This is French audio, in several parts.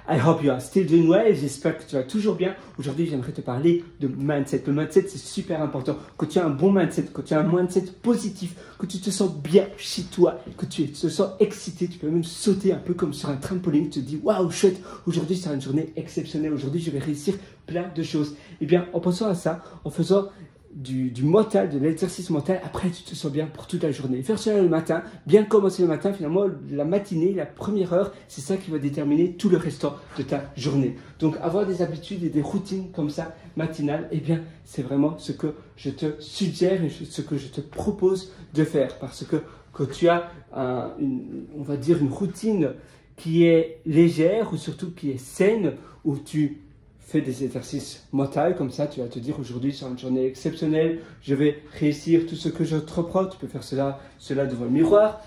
I hope you are still doing well. J'espère que tu vas toujours bien. Aujourd'hui, j'aimerais te parler de mindset. Le mindset, c'est super important. Quand tu as un bon mindset, quand tu as un mindset positif, que tu te sens bien chez toi, que tu te sens excité, tu peux même sauter un peu comme sur un trampoline. Tu te dis, waouh, chouette, aujourd'hui, c'est une journée exceptionnelle. Aujourd'hui, je vais réussir plein de choses. Eh bien, en pensant à ça, en faisant du mental, de l'exercice mental, après tu te sens bien pour toute la journée. Faire cela le matin, bien commencer le matin, finalement la matinée, la première heure, c'est ça qui va déterminer tout le restant de ta journée. Donc avoir des habitudes et des routines comme ça, matinales, eh bien c'est vraiment ce que je te suggère et ce que je te propose de faire. Parce que quand tu as on va dire une routine qui est légère ou surtout qui est saine, où tu fais des exercices mentaux comme ça, tu vas te dire aujourd'hui c'est une journée exceptionnelle, je vais réussir tout ce que je te reprends, tu peux faire cela devant le miroir.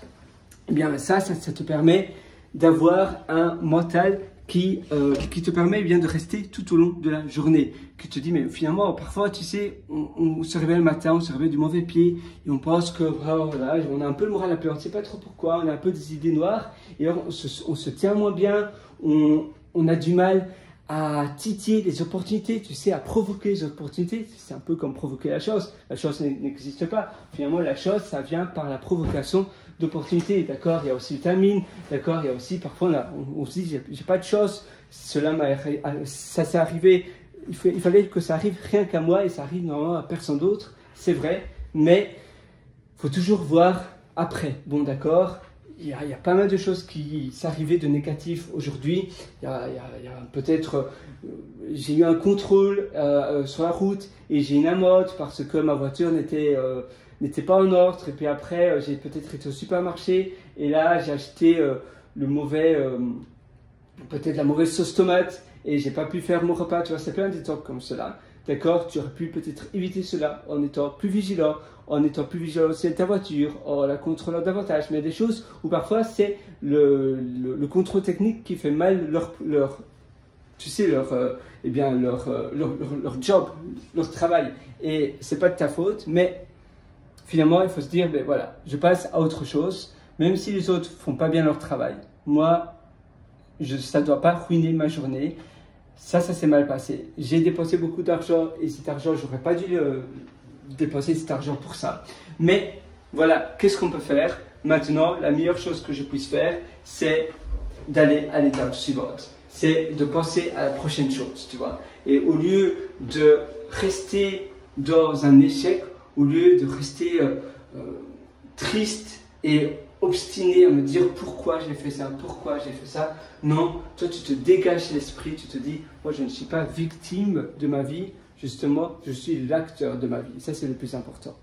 Eh bien ça te permet d'avoir un mental qui te permet bien de rester tout au long de la journée. Qui te dit, mais finalement, parfois, tu sais, on se réveille le matin, on se réveille du mauvais pied et on pense que voilà, on a un peu le moral à peu, on ne sait pas trop pourquoi, on a un peu des idées noires et alors on se tient moins bien, on a du mal à titiller les opportunités, tu sais, à provoquer les opportunités. C'est un peu comme provoquer la chose. La chose n'existe pas. Finalement, la chose, ça vient par la provocation d'opportunités. D'accord? Il y a aussi le timing. D'accord? Il y a aussi, parfois, on se dit, j'ai pas de chance. Ça s'est arrivé. Il fallait que ça arrive rien qu'à moi et ça arrive normalement à personne d'autre. C'est vrai. Mais il faut toujours voir après. Bon, d'accord? Il y a pas mal de choses qui s'arrivaient de négatif aujourd'hui. Il y a peut-être, j'ai eu un contrôle sur la route et j'ai une amende parce que ma voiture n'était pas en ordre. Et puis après, j'ai peut-être été au supermarché et là, j'ai acheté peut-être la mauvaise sauce tomate et j'ai pas pu faire mon repas. Tu vois, c'est plein de trucs comme cela. D'accord, tu aurais pu peut-être éviter cela en étant plus vigilant aussi de ta voiture, en la contrôlant davantage. Mais il y a des choses où parfois c'est le contrôle technique qui fait mal leur job, leur travail. Et c'est pas de ta faute, mais finalement il faut se dire, ben voilà, je passe à autre chose, même si les autres font pas bien leur travail. Moi, ça ne doit pas ruiner ma journée. Ça s'est mal passé. J'ai dépensé beaucoup d'argent et cet argent, j'aurais pas dû dépenser cet argent pour ça. Mais voilà, qu'est-ce qu'on peut faire? Maintenant, la meilleure chose que je puisse faire, c'est d'aller à l'étape suivante. C'est de penser à la prochaine chose, tu vois. Et au lieu de rester dans un échec, au lieu de rester triste et obstiné à me dire pourquoi j'ai fait ça, non, toi tu te dégages l'esprit, tu te dis, moi je ne suis pas victime de ma vie, justement, je suis l'acteur de ma vie. Ça c'est le plus important.